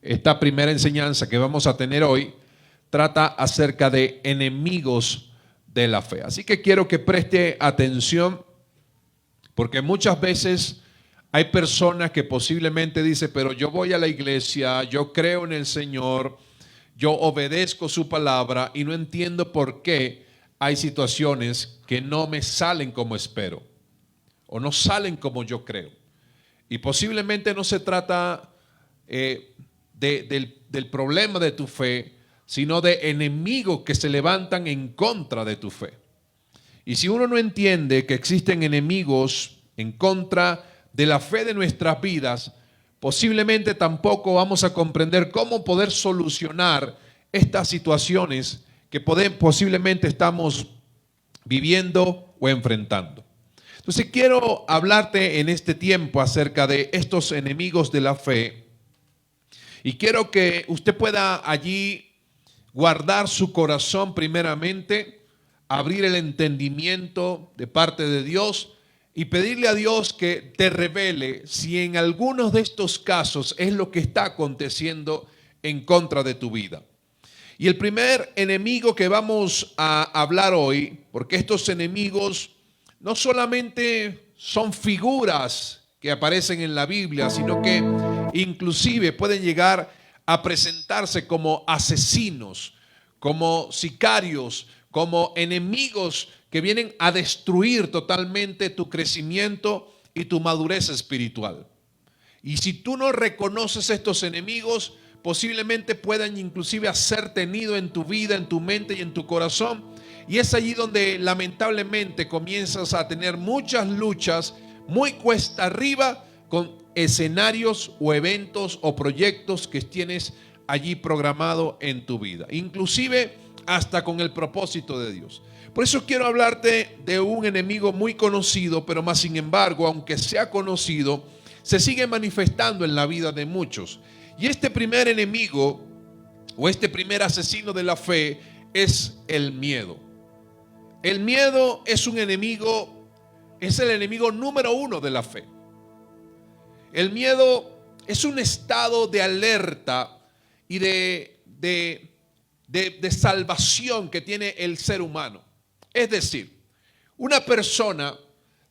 Esta primera enseñanza que vamos a tener hoy trata acerca de enemigos de la fe. Así que quiero que preste atención, porque muchas veces hay personas que posiblemente dicen, pero yo voy a la iglesia, yo creo en el Señor, yo obedezco su palabra y no entiendo por qué hay situaciones que no me salen como espero o no salen como yo creo. Y posiblemente no se trata del problema de tu fe, sino de enemigos que se levantan en contra de tu fe. Y si uno no entiende que existen enemigos en contra de la fe de nuestras vidas, posiblemente tampoco vamos a comprender cómo poder solucionar estas situaciones que posiblemente estamos viviendo o enfrentando. Entonces quiero hablarte en este tiempo acerca de estos enemigos de la fe y quiero que usted pueda allí guardar su corazón primeramente, abrir el entendimiento de parte de Dios y pedirle a Dios que te revele si en algunos de estos casos es lo que está aconteciendo en contra de tu vida. Y el primer enemigo que vamos a hablar hoy, porque estos enemigos no solamente son figuras que aparecen en la Biblia, sino que inclusive pueden llegar a presentarse como asesinos, como sicarios, como enemigos que vienen a destruir totalmente tu crecimiento y tu madurez espiritual. Y si tú no reconoces estos enemigos, posiblemente puedan inclusive hacerte nido en tu vida, en tu mente y en tu corazón. Y es allí donde lamentablemente comienzas a tener muchas luchas muy cuesta arriba con escenarios o eventos o proyectos que tienes allí programado en tu vida. Inclusive hasta con el propósito de Dios. Por eso quiero hablarte de un enemigo muy conocido, pero más sin embargo, aunque sea conocido, se sigue manifestando en la vida de muchos. Y este primer enemigo o este primer asesino de la fe es el miedo. El miedo es un enemigo, es el enemigo número uno de la fe. El miedo es un estado de alerta y de salvación que tiene el ser humano. Es decir, una persona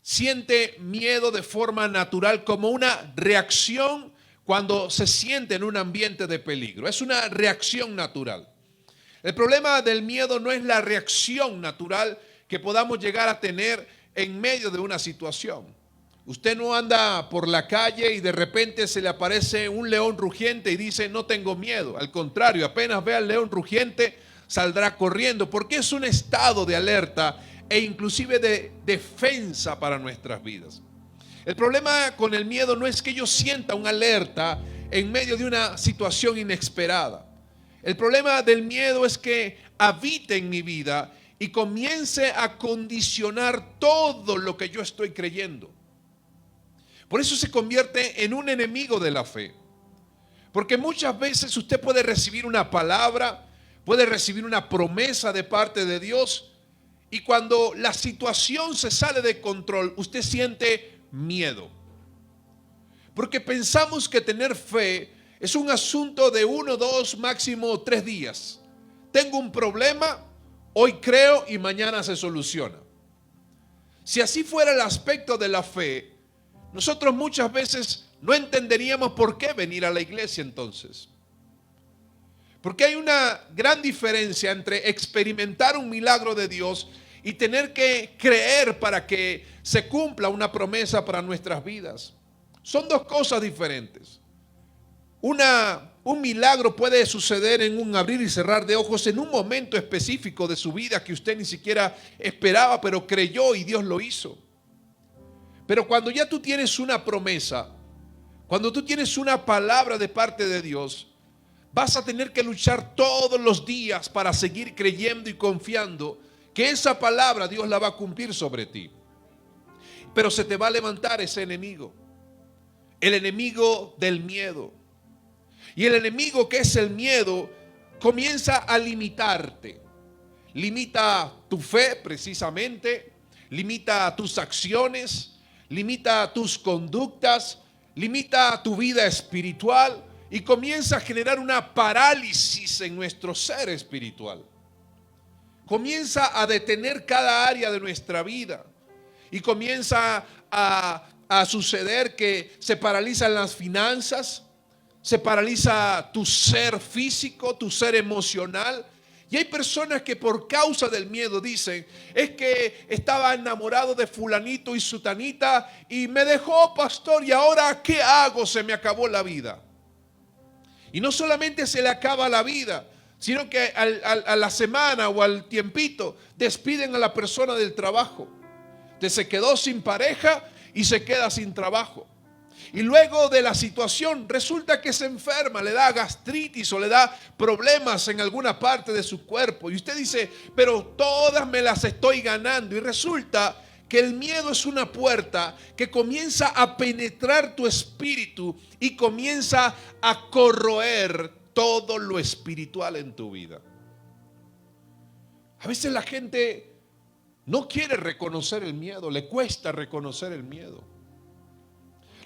siente miedo de forma natural como una reacción cuando se siente en un ambiente de peligro. Es una reacción natural. El problema del miedo no es la reacción natural que podamos llegar a tener en medio de una situación. Usted no anda por la calle y de repente se le aparece un león rugiente y dice no tengo miedo. Al contrario, apenas ve al león rugiente saldrá corriendo porque es un estado de alerta e inclusive de defensa para nuestras vidas. El problema con el miedo no es que yo sienta una alerta en medio de una situación inesperada. El problema del miedo es que habite en mi vida y comience a condicionar todo lo que yo estoy creyendo. Por eso se convierte en un enemigo de la fe. Porque muchas veces usted puede recibir una palabra, puede recibir una promesa de parte de Dios, y cuando la situación se sale de control, usted siente miedo. Porque pensamos que tener fe es un asunto de 1, 2, máximo 3 días. Tengo un problema, hoy creo y mañana se soluciona. Si así fuera el aspecto de la fe, nosotros muchas veces no entenderíamos por qué venir a la iglesia entonces. Porque hay una gran diferencia entre experimentar un milagro de Dios y tener que creer para que se cumpla una promesa para nuestras vidas. Son dos cosas diferentes. Un milagro puede suceder en un abrir y cerrar de ojos en un momento específico de su vida que usted ni siquiera esperaba, pero creyó y Dios lo hizo. Pero cuando ya tú tienes una promesa, cuando tú tienes una palabra de parte de Dios, vas a tener que luchar todos los días para seguir creyendo y confiando que esa palabra Dios la va a cumplir sobre ti. Pero se te va a levantar ese enemigo, el enemigo del miedo. Y el enemigo que es el miedo comienza a limitarte. Limita tu fe precisamente, limita tus acciones, limita tus conductas, limita tu vida espiritual y comienza a generar una parálisis en nuestro ser espiritual. Comienza a detener cada área de nuestra vida y comienza a suceder que se paralizan las finanzas, se paraliza tu ser físico, tu ser emocional. Y hay personas que por causa del miedo dicen, es que estaba enamorado de fulanito y sutanita y me dejó, pastor, y ahora ¿qué hago? Se me acabó la vida. Y no solamente se le acaba la vida, sino que a la semana o al tiempito despiden a la persona del trabajo. Se quedó sin pareja y se queda sin trabajo. Y luego de la situación resulta que se enferma, le da gastritis o le da problemas en alguna parte de su cuerpo. Y usted dice, pero todas me las estoy ganando. Y resulta que el miedo es una puerta que comienza a penetrar tu espíritu y comienza a corroer todo lo espiritual en tu vida. A veces la gente no quiere reconocer el miedo, le cuesta reconocer el miedo.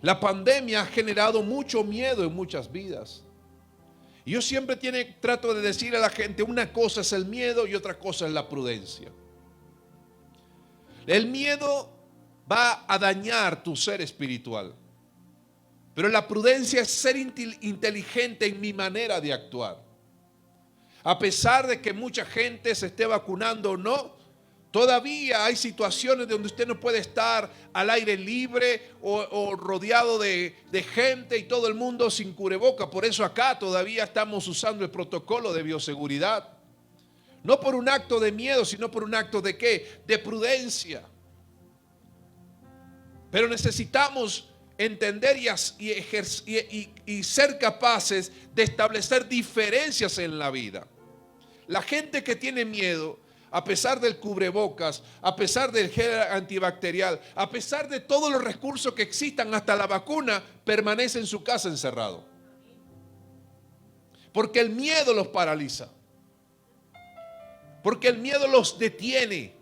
La pandemia ha generado mucho miedo en muchas vidas. Y yo siempre trato de decir a la gente, una cosa es el miedo y otra cosa es la prudencia. El miedo va a dañar tu ser espiritual, pero la prudencia es ser inteligente en mi manera de actuar. A pesar de que mucha gente se esté vacunando o no, todavía hay situaciones donde usted no puede estar al aire libre o rodeado de gente y todo el mundo sin cubreboca. Por eso acá todavía estamos usando el protocolo de bioseguridad. No por un acto de miedo, sino por un acto de ¿qué? De prudencia. Pero necesitamos entender y ser capaces de establecer diferencias en la vida. La gente que tiene miedo, a pesar del cubrebocas, a pesar del gel antibacterial, a pesar de todos los recursos que existan, hasta la vacuna, permanece en su casa encerrado. Porque el miedo los paraliza. Porque el miedo los detiene.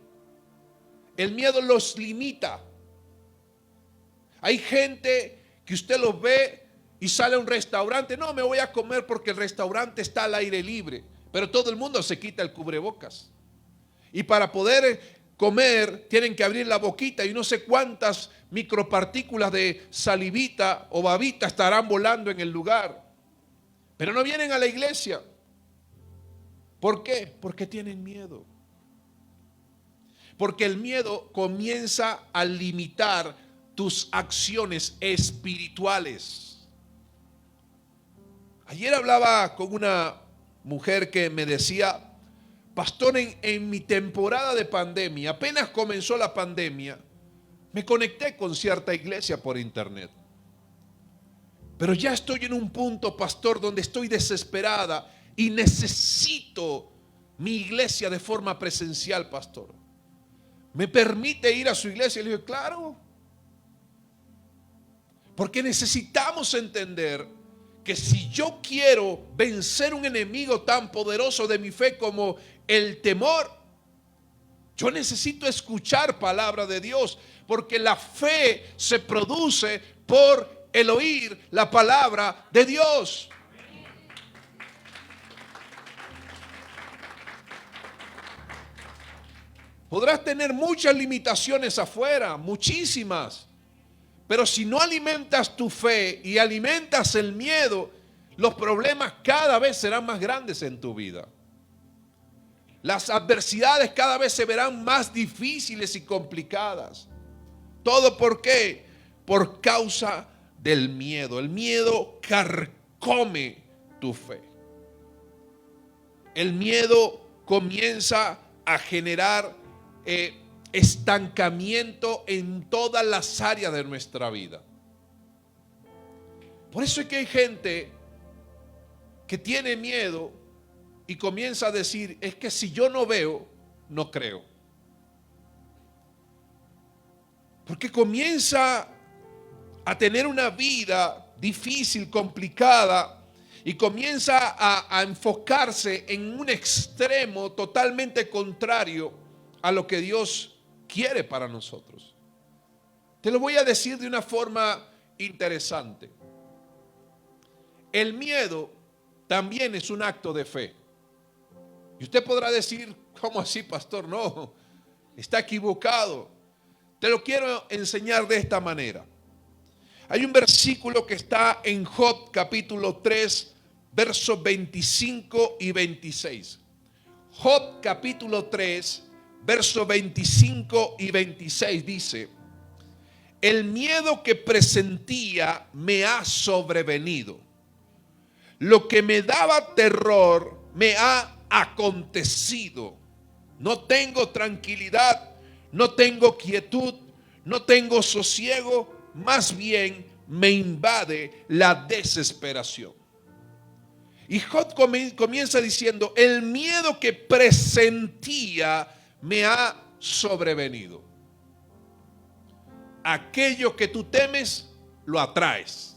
El miedo los limita. Hay gente que usted los ve y sale a un restaurante. No, me voy a comer porque el restaurante está al aire libre. Pero todo el mundo se quita el cubrebocas. Y para poder comer tienen que abrir la boquita y no sé cuántas micropartículas de salivita o babita estarán volando en el lugar. Pero no vienen a la iglesia. ¿Por qué? Porque tienen miedo. Porque el miedo comienza a limitar tus acciones espirituales. Ayer hablaba con una mujer que me decía, pastor, en mi temporada de pandemia, apenas comenzó la pandemia, me conecté con cierta iglesia por internet. Pero ya estoy en un punto, pastor, donde estoy desesperada y necesito mi iglesia de forma presencial, pastor. ¿Me permite ir a su iglesia? Y le digo, claro. Porque necesitamos entender que si yo quiero vencer un enemigo tan poderoso de mi fe como el temor, yo necesito escuchar palabra de Dios, porque la fe se produce por el oír la palabra de Dios. Podrás tener muchas limitaciones afuera, muchísimas. Pero si no alimentas tu fe y alimentas el miedo, los problemas cada vez serán más grandes en tu vida. Las adversidades cada vez se verán más difíciles y complicadas. ¿Todo por qué? Por causa del miedo. El miedo carcome tu fe. El miedo comienza a generar estancamiento en todas las áreas de nuestra vida. Por eso es que hay gente que tiene miedo y comienza a decir, es que si yo no veo, no creo. Porque comienza a tener una vida difícil, complicada, y comienza a enfocarse en un extremo totalmente contrario a lo que Dios quiere para nosotros. Te lo voy a decir de una forma interesante. El miedo también es un acto de fe. Y usted podrá decir, ¿cómo así, pastor? No, está equivocado. Te lo quiero enseñar de esta manera. Hay un versículo que está en Job capítulo 3, versos 25 y 26. Job capítulo 3, versos 25 y 26 dice: el miedo que presentía me ha sobrevenido. Lo que me daba terror me ha acontecido. No tengo tranquilidad, no tengo quietud, no tengo sosiego, más bien me invade la desesperación. Y Job comienza diciendo: el miedo que presentía me ha sobrevenido. Aquello que tú temes, lo atraes.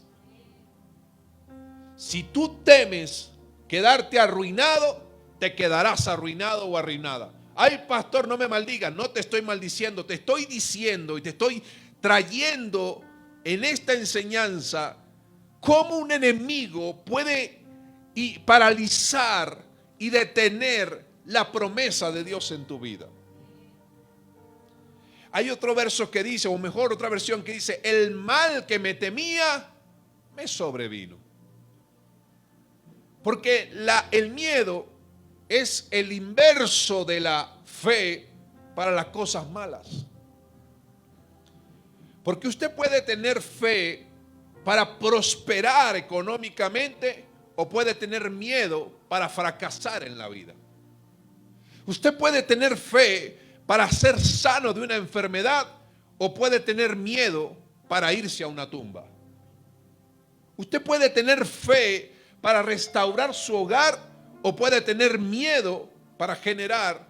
Si tú temes quedarte arruinado, te quedarás arruinado o arruinada. Ay, pastor, no me maldigas. No te estoy maldiciendo, te estoy diciendo y te estoy trayendo en esta enseñanza cómo un enemigo puede paralizar y detener la promesa de Dios en tu vida. Hay otro verso que dice, o mejor otra versión que dice: el mal que me temía me sobrevino. Porque el miedo es el inverso de la fe para las cosas malas. Porque usted puede tener fe para prosperar económicamente o puede tener miedo para fracasar en la vida. Usted puede tener fe para ser sano de una enfermedad o puede tener miedo para irse a una tumba. Usted puede tener fe para restaurar su hogar o puede tener miedo para generar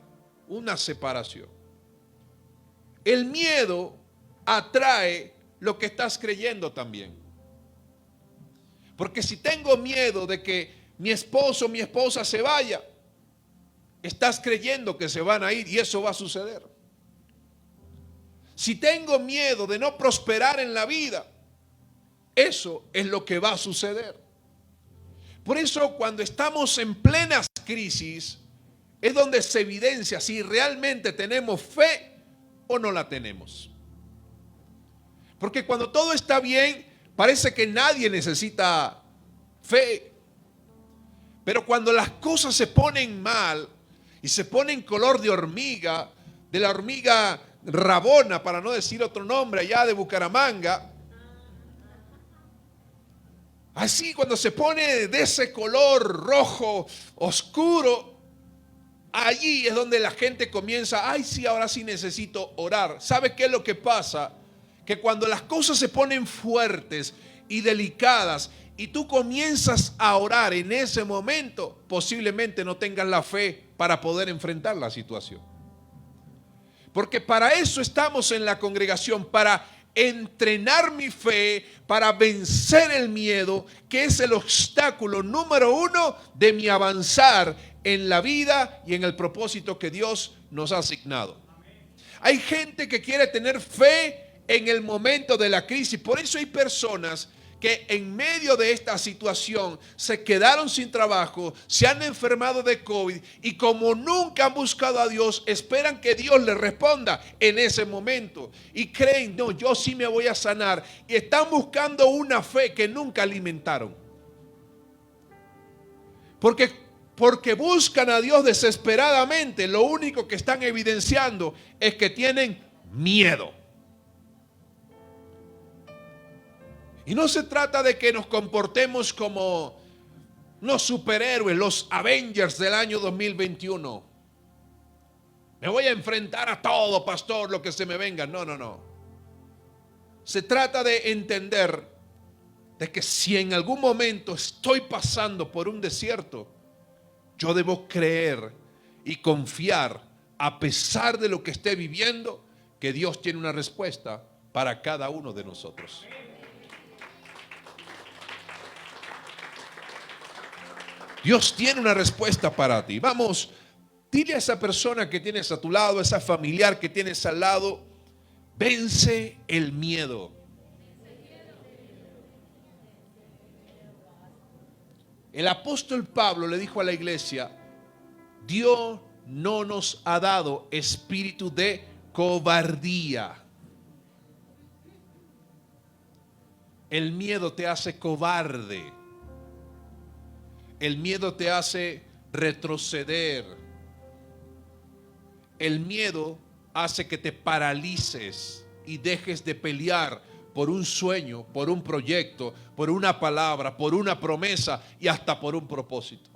una separación. El miedo atrae lo que estás creyendo también. Porque si tengo miedo de que mi esposo o mi esposa se vaya, estás creyendo que se van a ir y eso va a suceder. Si tengo miedo de no prosperar en la vida, eso es lo que va a suceder. Por eso cuando estamos en plenas crisis es donde se evidencia si realmente tenemos fe o no la tenemos. Porque cuando todo está bien, parece que nadie necesita fe. Pero cuando las cosas se ponen mal y se ponen color de hormiga, de la hormiga rabona, para no decir otro nombre, allá de Bucaramanga, así cuando se pone de ese color rojo oscuro, allí es donde la gente comienza: ay, sí, ahora sí necesito orar. ¿Sabe qué es lo que pasa? Que cuando las cosas se ponen fuertes y delicadas y tú comienzas a orar en ese momento, posiblemente no tengas la fe para poder enfrentar la situación. Porque para eso estamos en la congregación, para entrenar mi fe, para vencer el miedo, que es el obstáculo número uno de mi avanzar en la vida y en el propósito que Dios nos ha asignado. Hay gente que quiere tener fe en el momento de la crisis. Por eso hay personas que en medio de esta situación se quedaron sin trabajo, se han enfermado de COVID y como nunca han buscado a Dios, esperan que Dios les responda en ese momento y creen: no, yo sí me voy a sanar, y están buscando una fe que nunca alimentaron. Porque buscan a Dios desesperadamente, lo único que están evidenciando es que tienen miedo. Y no se trata de que nos comportemos como los superhéroes, los Avengers del año 2021. Me voy a enfrentar a todo, pastor, lo que se me venga. No, no, no. Se trata de entender de que si en algún momento estoy pasando por un desierto, yo debo creer y confiar, a pesar de lo que esté viviendo, que Dios tiene una respuesta para cada uno de nosotros. Dios tiene una respuesta para ti. Vamos, dile a esa persona que tienes a tu lado, a esa familiar que tienes al lado: vence el miedo. El apóstol Pablo le dijo a la iglesia: Dios no nos ha dado espíritu de cobardía. El miedo te hace cobarde. El miedo te hace retroceder. El miedo hace que te paralices y dejes de pelear por un sueño, por un proyecto, por una palabra, por una promesa y hasta por un propósito.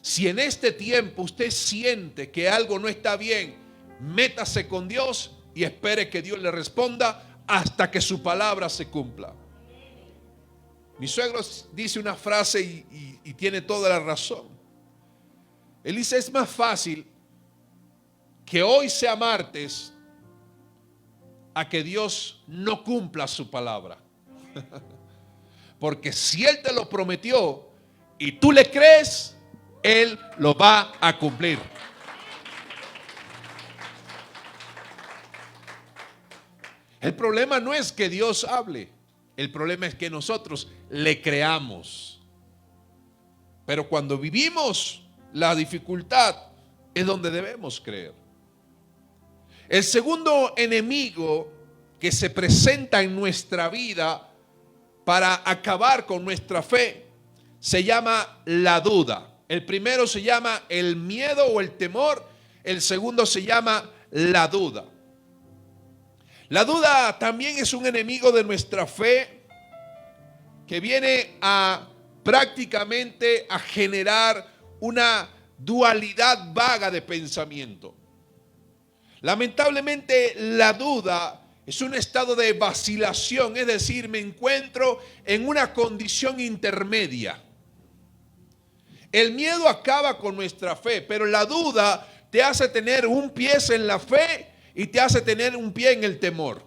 Si en este tiempo usted siente que algo no está bien, métase con Dios y espere que Dios le responda hasta que su palabra se cumpla. Mi suegro dice una frase y tiene toda la razón. Él dice: es más fácil que hoy sea martes a que Dios no cumpla su palabra. Porque si Él te lo prometió y tú le crees, Él lo va a cumplir. El problema no es que Dios hable, el problema es que nosotros le creamos. Pero cuando vivimos la dificultad es donde debemos creer. El segundo enemigo que se presenta en nuestra vida para acabar con nuestra fe se llama la duda. El primero se llama el miedo o el temor. El segundo se llama la duda. La duda también es un enemigo de nuestra fe que viene a prácticamente a generar una dualidad vaga de pensamiento. Lamentablemente la duda es un estado de vacilación, es decir, me encuentro en una condición intermedia. El miedo acaba con nuestra fe, pero la duda te hace tener un pie en la fe y te hace tener un pie en el temor.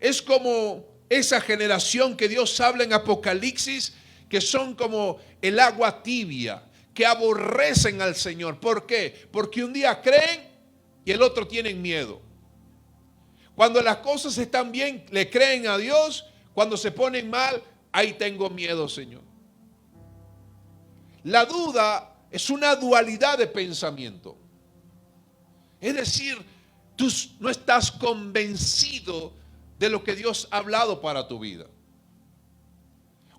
Es como esa generación que Dios habla en Apocalipsis, que son como el agua tibia, que aborrecen al Señor. ¿Por qué? Porque un día creen y el otro tienen miedo. Cuando las cosas están bien, le creen a Dios. Cuando se ponen mal, ahí tengo miedo, Señor. La duda es una dualidad de pensamiento. Es decir, tú no estás convencido de lo que Dios ha hablado para tu vida.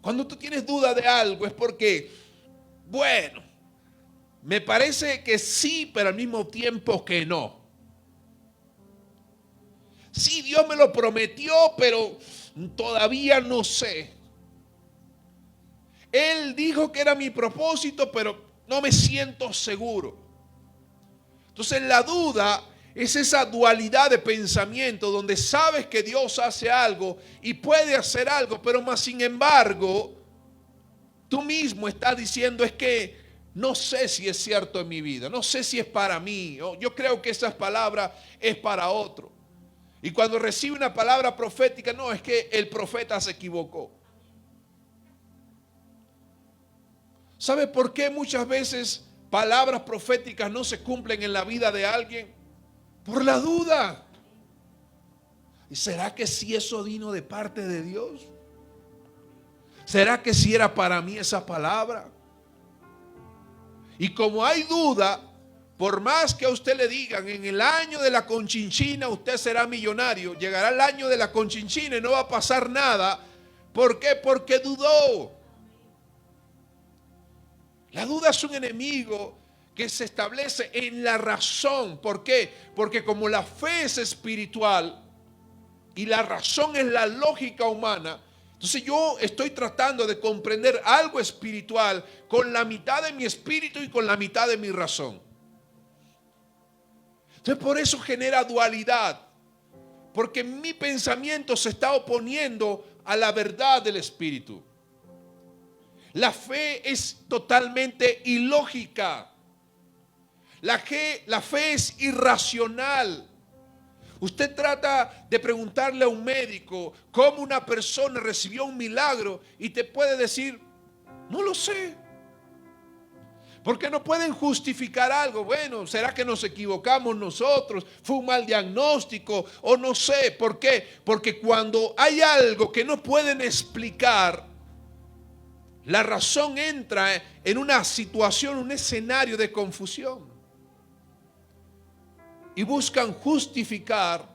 Cuando tú tienes duda de algo es porque, bueno, me parece que sí, pero al mismo tiempo que no. Sí, Dios me lo prometió, pero todavía no sé. Él dijo que era mi propósito, pero no me siento seguro. Entonces la duda es esa dualidad de pensamiento donde sabes que Dios hace algo y puede hacer algo, pero más sin embargo, tú mismo estás diciendo: es que no sé si es cierto en mi vida, no sé si es para mí, yo creo que esas palabras es para otro. Y cuando recibe una palabra profética, no, es que el profeta se equivocó. ¿Sabe por qué muchas veces palabras proféticas no se cumplen en la vida de alguien? Por la duda. ¿Y será que sí eso vino de parte de Dios? ¿Será que sí era para mí esa palabra? Y como hay duda, por más que a usted le digan en el año de la Conchinchina usted será millonario, llegará el año de la Conchinchina y no va a pasar nada. ¿Por qué? Porque dudó. La duda es un enemigo que se establece en la razón. ¿Por qué? Porque como la fe es espiritual y la razón es la lógica humana, entonces yo estoy tratando de comprender algo espiritual con la mitad de mi espíritu y con la mitad de mi razón. Entonces por eso genera dualidad, porque mi pensamiento se está oponiendo a la verdad del espíritu. La fe es totalmente ilógica. La fe es irracional. Usted trata de preguntarle a un médico cómo una persona recibió un milagro y te puede decir: no lo sé. Porque no pueden justificar algo. Bueno, ¿será que nos equivocamos nosotros? ¿Fue un mal diagnóstico? O no sé. ¿Por qué? Porque cuando hay algo que no pueden explicar, La razón entra en una situación, un escenario de confusión. Y buscan justificar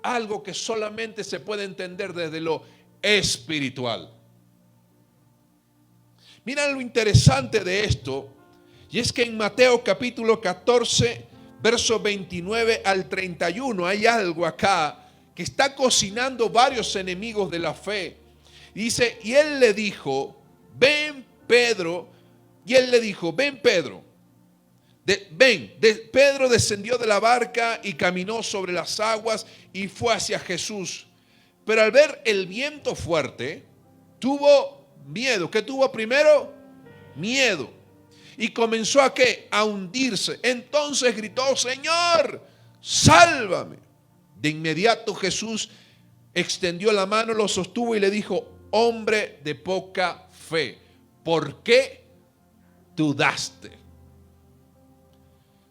algo que solamente se puede entender desde lo espiritual. Mira lo interesante de esto, y es que en Mateo capítulo 14, versos 29 al 31, hay algo acá que está cocinando varios enemigos de la fe. Dice, y él le dijo, ven Pedro, y él le dijo, ven Pedro. Pedro descendió de la barca y caminó sobre las aguas y fue hacia Jesús. Pero al ver el viento fuerte, tuvo miedo. ¿Qué tuvo primero? Miedo. Y comenzó ¿a qué? A hundirse. Entonces gritó, Señor, sálvame. De inmediato Jesús extendió la mano, lo sostuvo y le dijo, hombre de poca fe, ¿por qué dudaste?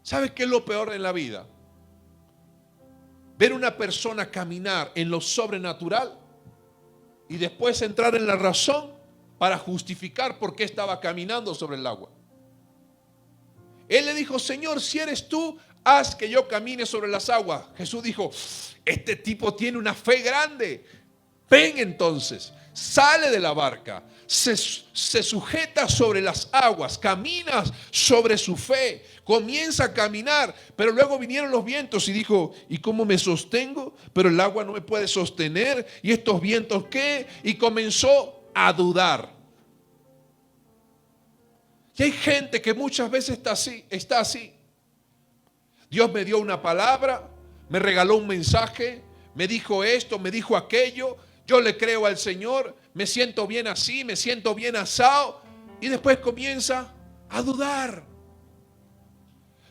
¿Sabes qué es lo peor en la vida? Ver una persona caminar en lo sobrenatural y después entrar en la razón para justificar por qué estaba caminando sobre el agua. Él le dijo, Señor, si eres tú, haz que yo camine sobre las aguas. Jesús dijo, este tipo tiene una fe grande. Ven entonces, sale de la barca, se sujeta sobre las aguas, camina sobre su fe, comienza a caminar, pero luego vinieron los vientos y dijo, ¿y cómo me sostengo? Pero el agua no me puede sostener, ¿y estos vientos qué? Y comenzó a dudar. Y hay gente que muchas veces está así. Dios me dio una palabra, me regaló un mensaje, me dijo esto, me dijo aquello. Yo le creo al Señor, me siento bien así, me siento bien asado. Y después comienza a dudar.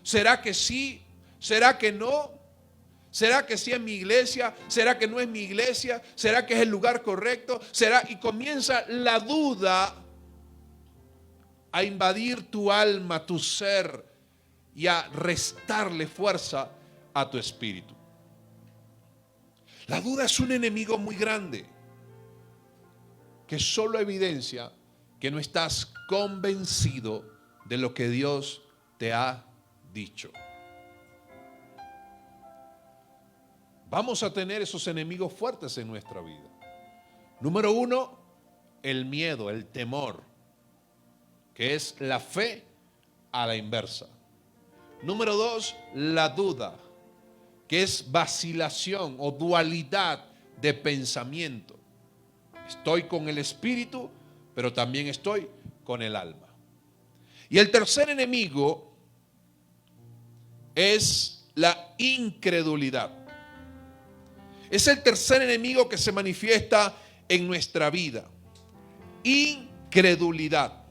¿Será que sí? ¿Será que no? ¿Será que sí es mi iglesia? ¿Será que no es mi iglesia? ¿Será que es el lugar correcto? ¿Será? Y comienza la duda a invadir tu alma, tu ser, y a restarle fuerza a tu espíritu. La duda es un enemigo muy grande que solo evidencia que no estás convencido de lo que Dios te ha dicho. Vamos a tener esos enemigos fuertes en nuestra vida. Número 1, el miedo, el temor, que es la fe a la inversa. Número 2, la duda, que es vacilación o dualidad de pensamiento. Estoy con el espíritu, pero también estoy con el alma. Y el tercer enemigo es la incredulidad. Es el tercer enemigo que se manifiesta en nuestra vida. Incredulidad.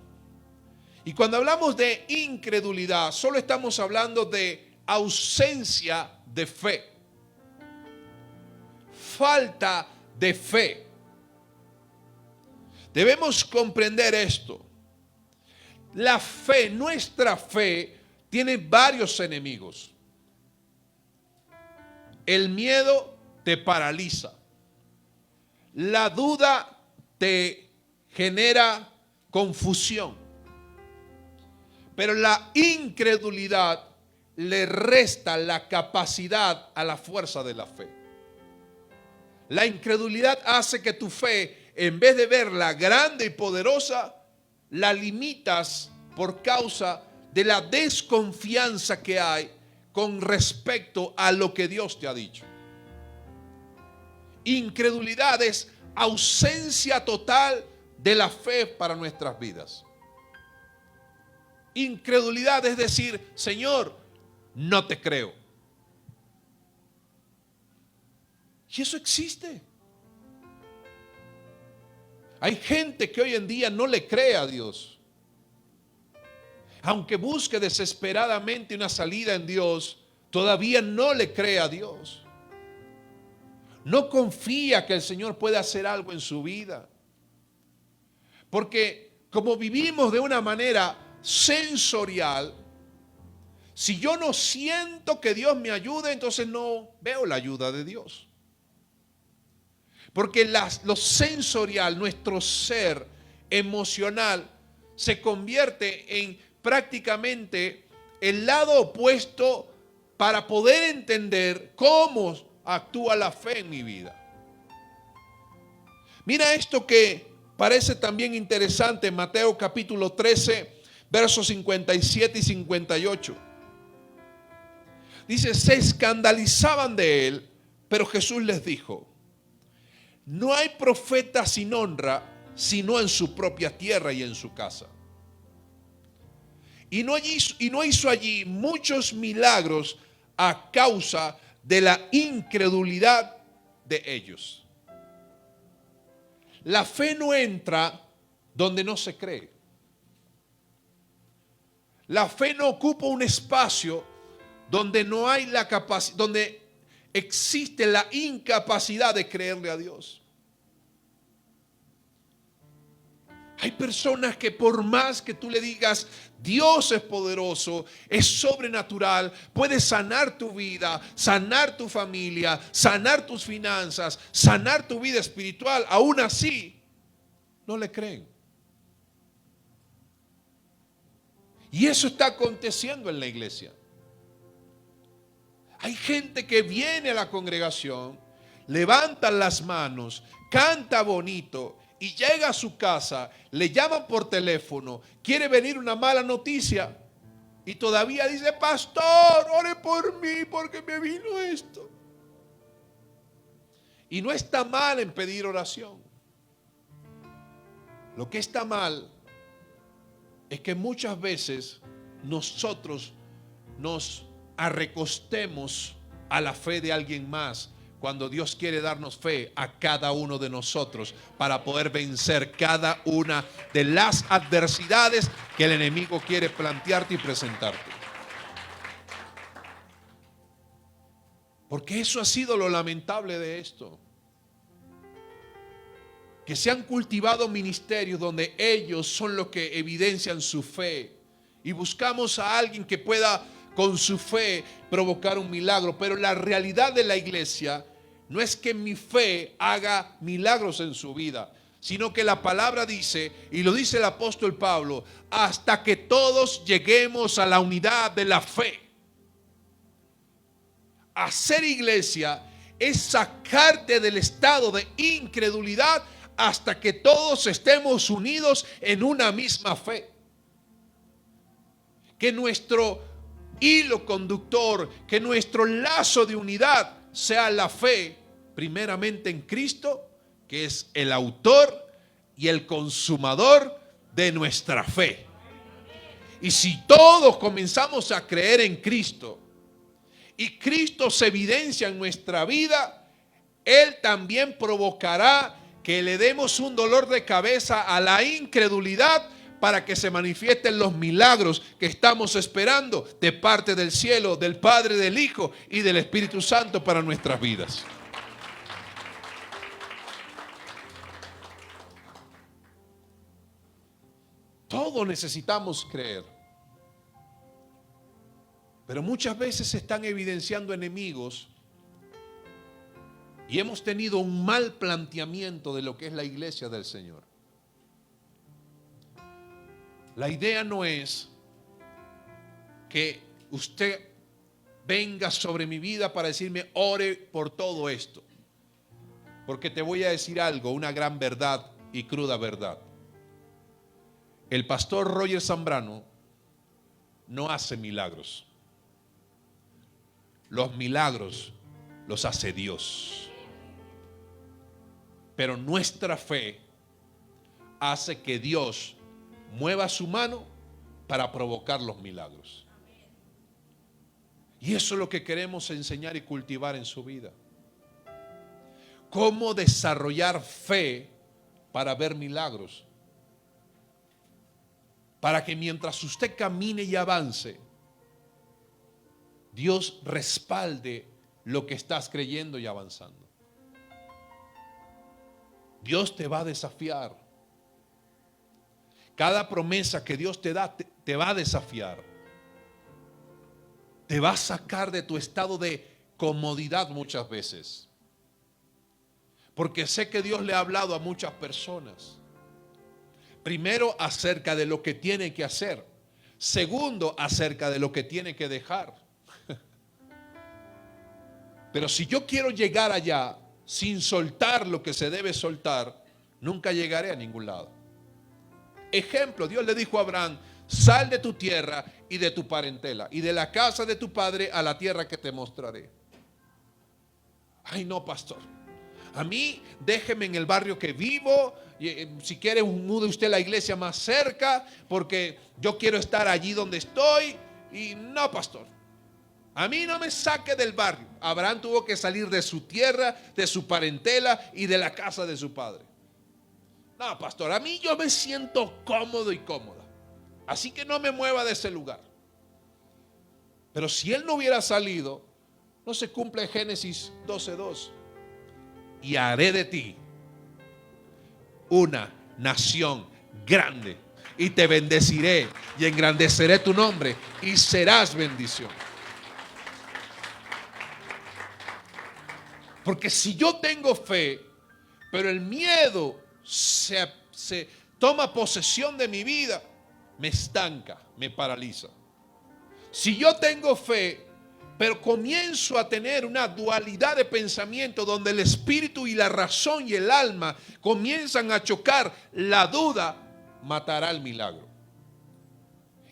Y cuando hablamos de incredulidad, solo estamos hablando de ausencia de fe. Falta de fe. Debemos comprender esto. La fe, nuestra fe, tiene varios enemigos. El miedo te paraliza. La duda te genera confusión. Pero la incredulidad le resta la capacidad a la fuerza de la fe. La incredulidad hace que tu fe, en vez de verla grande y poderosa, la limitas por causa de la desconfianza que hay con respecto a lo que Dios te ha dicho. Incredulidad es ausencia total de la fe para nuestras vidas. Incredulidad es decir, Señor, no te creo. Y eso existe. Hay gente que hoy en día no le cree a Dios. Aunque busque desesperadamente una salida en Dios, todavía no le cree a Dios. No confía que el Señor puede hacer algo en su vida. Porque como vivimos de una manera sensorial, si yo no siento que Dios me ayude, entonces no veo la ayuda de Dios. Porque lo sensorial, nuestro ser, emocional se convierte en prácticamente el lado opuesto para poder entender cómo actúa la fe en mi vida. Mira esto que parece también interesante en Mateo capítulo 13, versos 57 y 58. Dice, se escandalizaban de él, pero Jesús les dijo, no hay profeta sin honra, sino en su propia tierra y en su casa. Y no hizo allí muchos milagros a causa de la incredulidad de ellos. La fe no entra donde no se cree. La fe no ocupa un espacio donde no hay la capacidad, donde existe la incapacidad de creerle a Dios. Hay personas que por más que tú le digas, Dios es poderoso, es sobrenatural, puede sanar tu vida, sanar tu familia, sanar tus finanzas, sanar tu vida espiritual, aún así no le creen. Y eso está aconteciendo en la iglesia. Hay gente que viene a la congregación, levanta las manos, canta bonito y llega a su casa, le llaman por teléfono, quiere venir una mala noticia y todavía dice, pastor, ore por mí porque me vino esto. Y no está mal en pedir oración. Lo que está mal es que muchas veces nosotros nos arrecostemos a la fe de alguien más cuando Dios quiere darnos fe a cada uno de nosotros para poder vencer cada una de las adversidades que el enemigo quiere plantearte y presentarte. Porque eso ha sido lo lamentable de esto. Que se han cultivado ministerios donde ellos son los que evidencian su fe. Y buscamos a alguien que pueda con su fe provocar un milagro. Pero la realidad de la iglesia no es que mi fe haga milagros en su vida, sino que la palabra dice, y lo dice el apóstol Pablo, hasta que todos lleguemos a la unidad de la fe. Hacer iglesia es sacarte del estado de incredulidad hasta que todos estemos unidos en una misma fe. Que nuestro hilo conductor, que nuestro lazo de unidad sea la fe, primeramente en Cristo, que es el autor y el consumador de nuestra fe. Y si todos comenzamos a creer en Cristo y Cristo se evidencia en nuestra vida, Él también provocará que le demos un dolor de cabeza a la incredulidad para que se manifiesten los milagros que estamos esperando de parte del cielo, del Padre, del Hijo y del Espíritu Santo para nuestras vidas. Todos necesitamos creer. Pero muchas veces se están evidenciando enemigos y hemos tenido un mal planteamiento de lo que es la iglesia del Señor. La idea no es que usted venga sobre mi vida para decirme, ore por todo esto. Porque te voy a decir algo, una gran verdad y cruda verdad. El pastor Roger Zambrano no hace milagros. Los milagros los hace Dios. Pero nuestra fe hace que Dios mueva su mano para provocar los milagros. Y eso es lo que queremos enseñar y cultivar en su vida. Cómo desarrollar fe para ver milagros. Para que mientras usted camine y avance, Dios respalde lo que estás creyendo y avanzando. Dios te va a desafiar. Cada promesa que Dios te da te va a desafiar. Te va a sacar de tu estado de comodidad muchas veces. Porque sé que Dios le ha hablado a muchas personas. Primero, acerca de lo que tiene que hacer. Segundo, acerca de lo que tiene que dejar. Pero si yo quiero llegar allá sin soltar lo que se debe soltar, nunca llegaré a ningún lado. Ejemplo, Dios le dijo a Abraham: sal de tu tierra y de tu parentela y de la casa de tu padre a la tierra que te mostraré. Ay, no, pastor. A mí, déjeme en el barrio que vivo. Si quiere, mude usted a la iglesia más cerca, porque yo quiero estar allí donde estoy. Y no, pastor, a mí no me saque del barrio. Abraham tuvo que salir de su tierra, de su parentela y de la casa de su padre. No, pastor, a mí yo me siento cómodo y cómoda, así que no me mueva de ese lugar. Pero si él no hubiera salido, no se cumple Génesis 12:2. Y haré de ti una nación grande, y te bendeciré y engrandeceré tu nombre, y serás bendición. Porque si yo tengo fe, pero el miedo se toma posesión de mi vida, me estanca, me paraliza. Si yo tengo fe, pero comienzo a tener una dualidad de pensamiento donde el espíritu y la razón y el alma comienzan a chocar, la duda matará el milagro.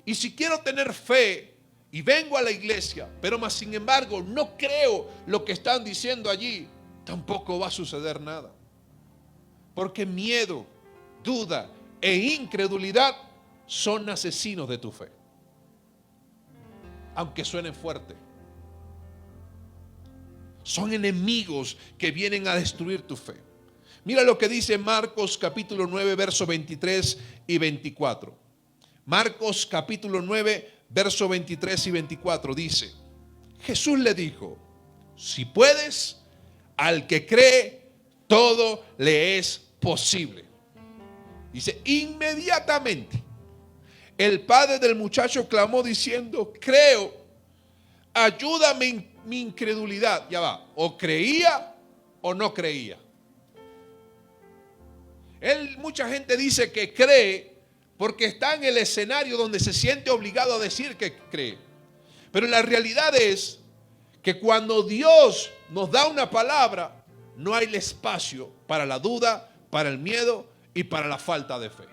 Y si quiero tener fe y vengo a la iglesia, pero más sin embargo no creo lo que están diciendo allí, tampoco va a suceder nada. Porque miedo, duda e incredulidad son asesinos de tu fe. Aunque suene fuerte. Son enemigos que vienen a destruir tu fe. Mira lo que dice Marcos capítulo 9, verso 23 y 24. Marcos capítulo 9, verso 23 y 24 dice: Jesús le dijo: si puedes, al que cree, todo le es posible. Dice: inmediatamente el padre del muchacho clamó diciendo: creo, ayúdame en mi incredulidad. Ya va, o creía o no creía. Mucha gente dice que cree porque está en el escenario donde se siente obligado a decir que cree. Pero la realidad es que cuando Dios nos da una palabra, no hay espacio para la duda, para el miedo y para la falta de fe.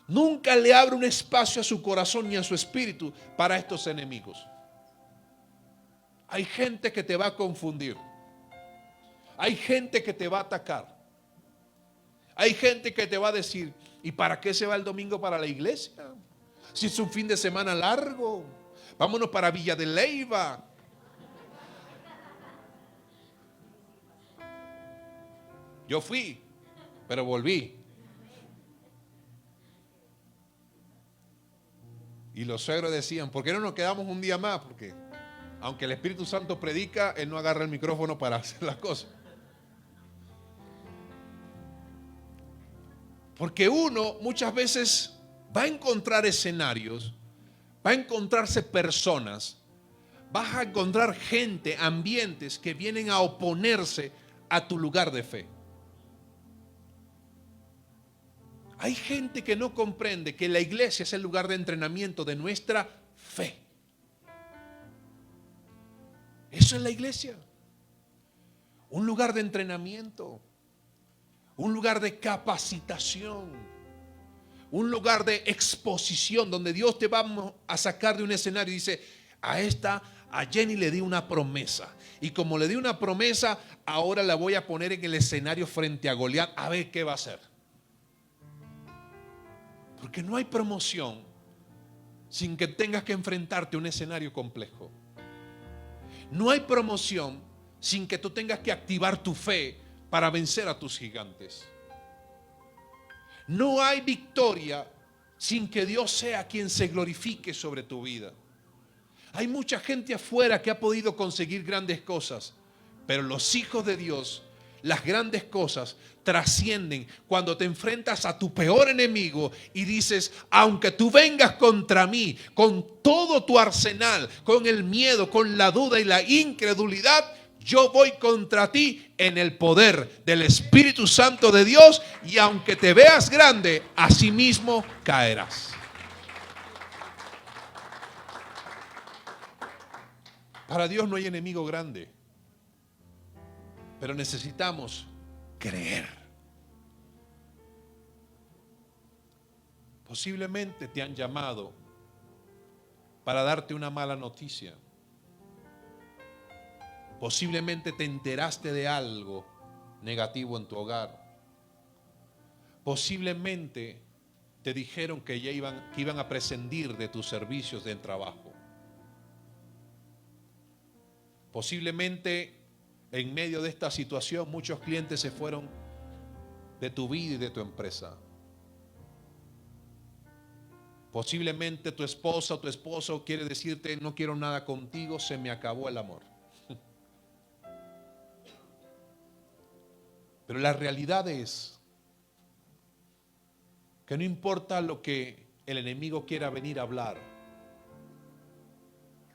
Nunca le abre un espacio a su corazón ni a su espíritu para estos enemigos. Hay gente que te va a confundir. Hay gente que te va a atacar. Hay gente que te va a decir: ¿y para qué se va el domingo para la iglesia? Si es un fin de semana largo, vámonos para Villa de Leyva. Yo fui, pero volví. Y los suegros decían: ¿por qué no nos quedamos un día más? Porque aunque el Espíritu Santo predica, él no agarra el micrófono para hacer las cosas. Porque uno muchas veces va a encontrar escenarios, va a encontrarse personas, vas a encontrar gente, ambientes que vienen a oponerse a tu lugar de fe. Hay gente que no comprende que la iglesia es el lugar de entrenamiento de nuestra fe. Eso es la iglesia. Un lugar de entrenamiento. Un lugar de capacitación. Un lugar de exposición donde Dios te va a sacar de un escenario y dice: a Jenny le di una promesa. Y como le di una promesa, ahora la voy a poner en el escenario frente a Goliat a ver qué va a hacer. Porque no hay promoción sin que tengas que enfrentarte a un escenario complejo. No hay promoción sin que tú tengas que activar tu fe para vencer a tus gigantes. No hay victoria sin que Dios sea quien se glorifique sobre tu vida. Hay mucha gente afuera que ha podido conseguir grandes cosas, pero los hijos de Dios, las grandes cosas trascienden cuando te enfrentas a tu peor enemigo y dices: aunque tú vengas contra mí con todo tu arsenal, con el miedo, con la duda y la incredulidad, yo voy contra ti en el poder del Espíritu Santo de Dios, y aunque te veas grande, asimismo caerás. Para Dios no hay enemigo grande, pero necesitamos creer. Posiblemente te han llamado para darte una mala noticia. Posiblemente te enteraste de algo negativo en tu hogar. Posiblemente te dijeron que iban a prescindir de tus servicios de trabajo. Posiblemente en medio de esta situación muchos clientes se fueron de tu vida y de tu empresa. Posiblemente tu esposa o tu esposo quiere decirte: no quiero nada contigo, se me acabó el amor. Pero la realidad es que no importa lo que el enemigo quiera venir a hablar,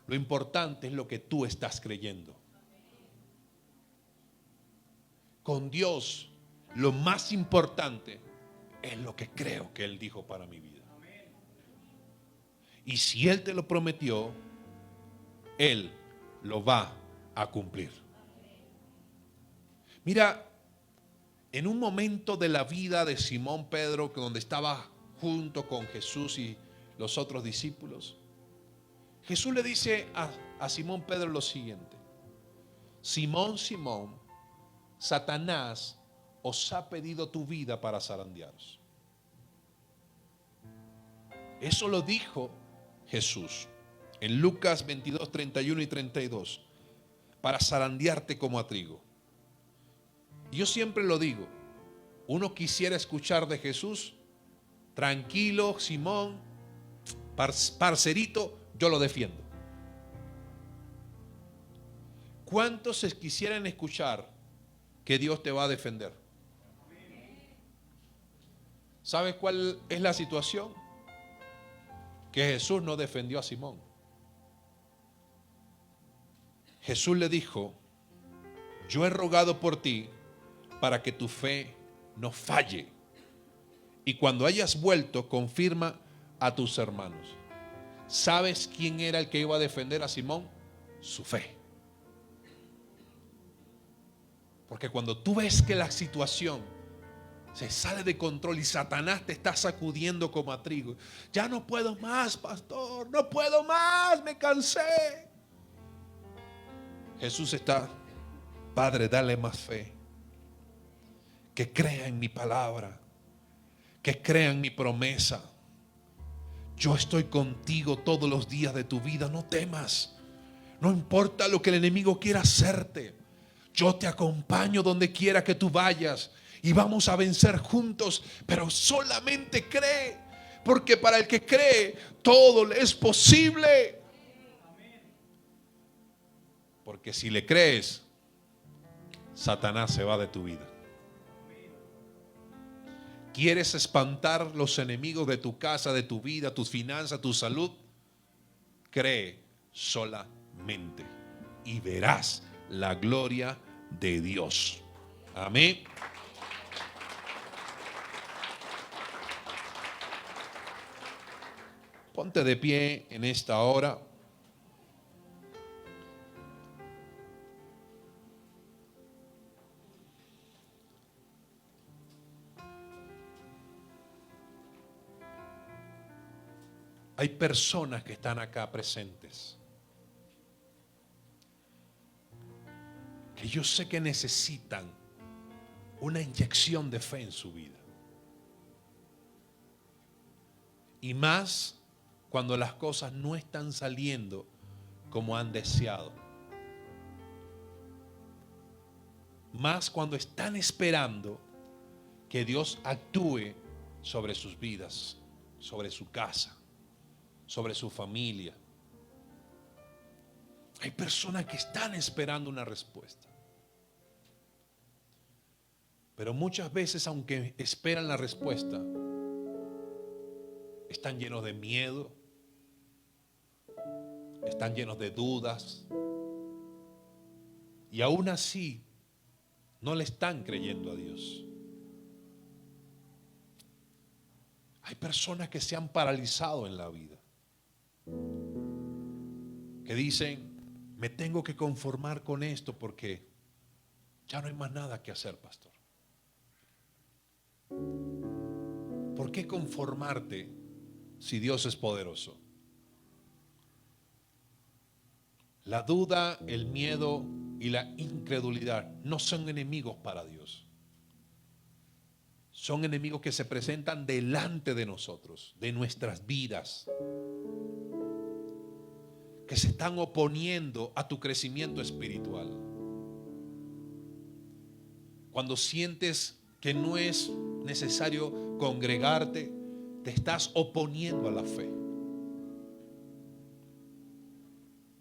lo importante es lo que tú estás creyendo. Con Dios, lo más importante es lo que creo que Él dijo para mi vida. Y si Él te lo prometió, Él lo va a cumplir. Mira, en un momento de la vida de Simón Pedro, donde estaba junto con Jesús y los otros discípulos, Jesús le dice a Simón Pedro lo siguiente: Simón, Simón, Satanás os ha pedido tu vida para zarandearos. Eso lo dijo Jesús en Lucas 22, 31 y 32, para zarandearte como a trigo. Y yo siempre lo digo, uno quisiera escuchar de Jesús: tranquilo, Simón, parcerito, yo lo defiendo. ¿Cuántos quisieran escuchar que Dios te va a defender? ¿Sabes cuál es la situación? Que Jesús no defendió a Simón. Jesús le dijo: yo he rogado por ti para que tu fe no falle, y cuando hayas vuelto, confirma a tus hermanos. ¿Sabes quién era el que iba a defender a Simón? Su fe. Porque cuando tú ves que la situación se sale de control y Satanás te está sacudiendo como a trigo, ya no puedo más, pastor, no puedo más, me cansé. Jesús está: Padre, dale más fe, que crea en mi palabra, que crea en mi promesa. Yo estoy contigo todos los días de tu vida, no temas. No importa lo que el enemigo quiera hacerte, yo te acompaño donde quiera que tú vayas y vamos a vencer juntos. Pero solamente cree, porque para el que cree todo le es posible. Porque si le crees, Satanás se va de tu vida. ¿Quieres espantar los enemigos de tu casa, de tu vida, tus finanzas, tu salud? Cree solamente y verás la gloria de Dios. Amén. Ponte de pie en esta hora. Hay personas que están acá presentes, que yo sé que necesitan una inyección de fe en su vida. Y más cuando las cosas no están saliendo como han deseado. Más cuando están esperando que Dios actúe sobre sus vidas, sobre su casa, sobre su familia. Hay personas que están esperando una respuesta. Pero muchas veces, aunque esperan la respuesta, están llenos de miedo, están llenos de dudas, y aún así no le están creyendo a Dios. Hay personas que se han paralizado en la vida, que dicen, me tengo que conformar con esto porque ya no hay más nada que hacer, pastor. ¿Por qué conformarte si Dios es poderoso? La duda, el miedo y la incredulidad no son enemigos para Dios. Son enemigos que se presentan delante de nosotros, de nuestras vidas, que se están oponiendo a tu crecimiento espiritual. Cuando sientes que no es necesario congregarte, te estás oponiendo a la fe.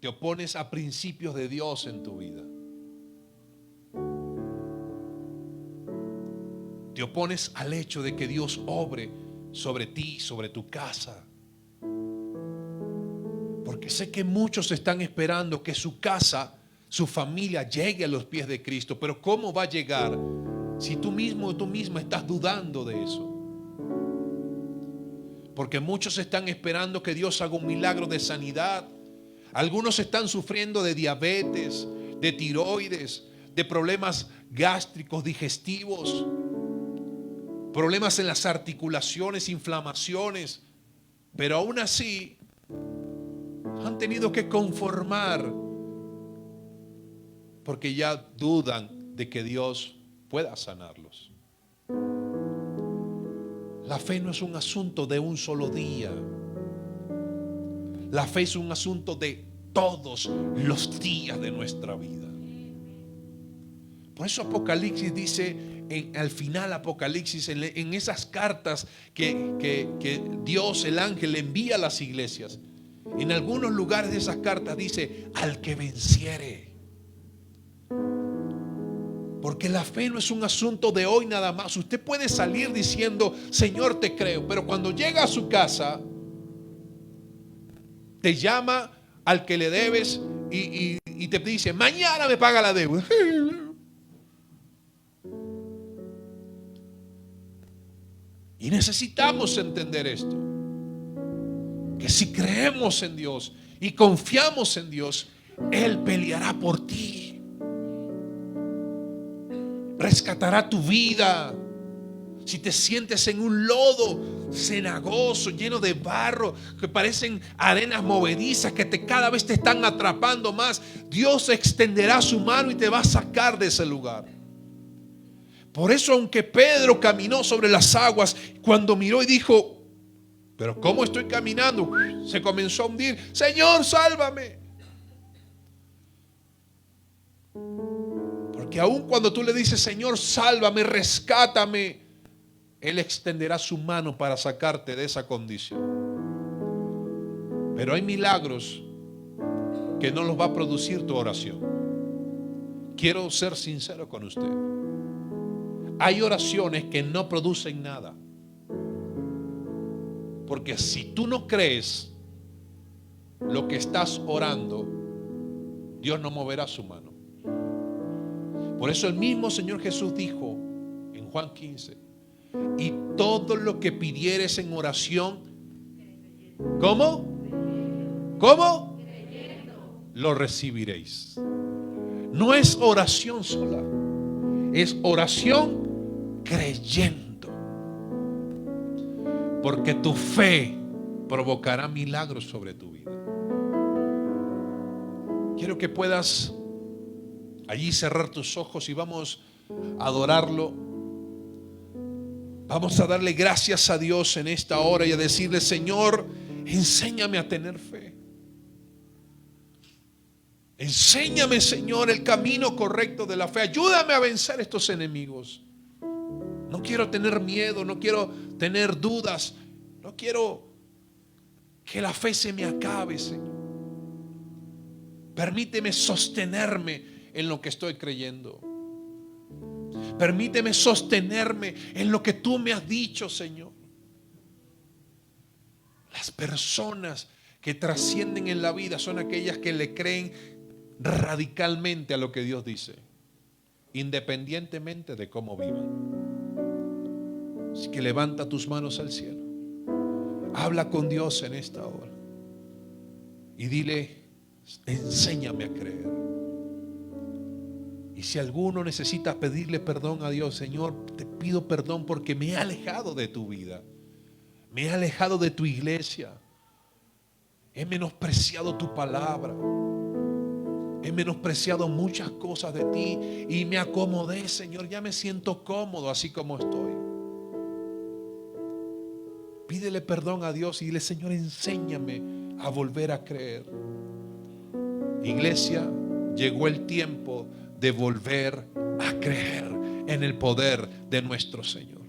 Te opones a principios de Dios en tu vida. Te opones al hecho de que Dios obre sobre ti, sobre tu casa. Porque sé que muchos están esperando que su casa, su familia llegue a los pies de Cristo. Pero ¿cómo va a llegar si tú mismo o tú misma estás dudando de eso? Porque muchos están esperando que Dios haga un milagro de sanidad. Algunos están sufriendo de diabetes, de tiroides, de problemas gástricos, digestivos, problemas en las articulaciones, inflamaciones. Pero aún así han tenido que conformar porque ya dudan de que Dios pueda sanarlos. La fe no es un asunto de un solo día. La fe es un asunto de todos los días de nuestra vida. Por eso Apocalipsis dice, al final Apocalipsis, en esas cartas que Dios, el ángel, le envía a las iglesias, en algunos lugares de esas cartas dice, al que venciere. Porque la fe no es un asunto de hoy nada más. Usted puede salir diciendo, Señor, te creo, pero cuando llega a su casa, te llama al que le debes y te dice, mañana me paga la deuda. Y necesitamos entender esto, que si creemos en Dios y confiamos en Dios, Él peleará por ti, rescatará tu vida. Si te sientes en un lodo cenagoso, lleno de barro, que parecen arenas movedizas que cada vez te están atrapando más, Dios extenderá su mano y te va a sacar de ese lugar. Por eso, aunque Pedro caminó sobre las aguas, cuando miró y dijo, pero ¿cómo estoy caminando? Se comenzó a hundir. Señor, sálvame. Porque aun cuando tú le dices, Señor, sálvame, rescátame, Él extenderá su mano para sacarte de esa condición. Pero hay milagros que no los va a producir tu oración. Quiero ser sincero con usted. Hay oraciones que no producen nada. Porque si tú no crees lo que estás orando, Dios no moverá su mano. Por eso el mismo Señor Jesús dijo en Juan 15, y todo lo que pidieres en oración, ¿cómo? ¿Cómo? Lo recibiréis. No es oración sola, es oración creyendo. Porque tu fe provocará milagros sobre tu vida. Quiero que puedas allí cerrar tus ojos y vamos a adorarlo. Vamos a darle gracias a Dios en esta hora y a decirle, Señor, enséñame a tener fe. Enséñame, Señor, el camino correcto de la fe. Ayúdame a vencer estos enemigos. No quiero tener miedo, no quiero tener dudas, no quiero que la fe se me acabe, Señor. Permíteme sostenerme en lo que estoy creyendo. Permíteme sostenerme en lo que tú me has dicho, Señor. Las personas que trascienden en la vida son aquellas que le creen radicalmente a lo que Dios dice, independientemente de cómo vivan. Así que levanta tus manos al cielo, habla con Dios en esta hora y dile: enséñame a creer. Y si alguno necesita pedirle perdón a Dios: Señor, te pido perdón porque me he alejado de tu vida, me he alejado de tu iglesia, he menospreciado tu palabra, he menospreciado muchas cosas de ti y me acomodé, Señor, ya me siento cómodo así como estoy. Pídele perdón a Dios y dile: Señor, enséñame a volver a creer. Iglesia, llegó el tiempo de volver a creer en el poder de nuestro Señor.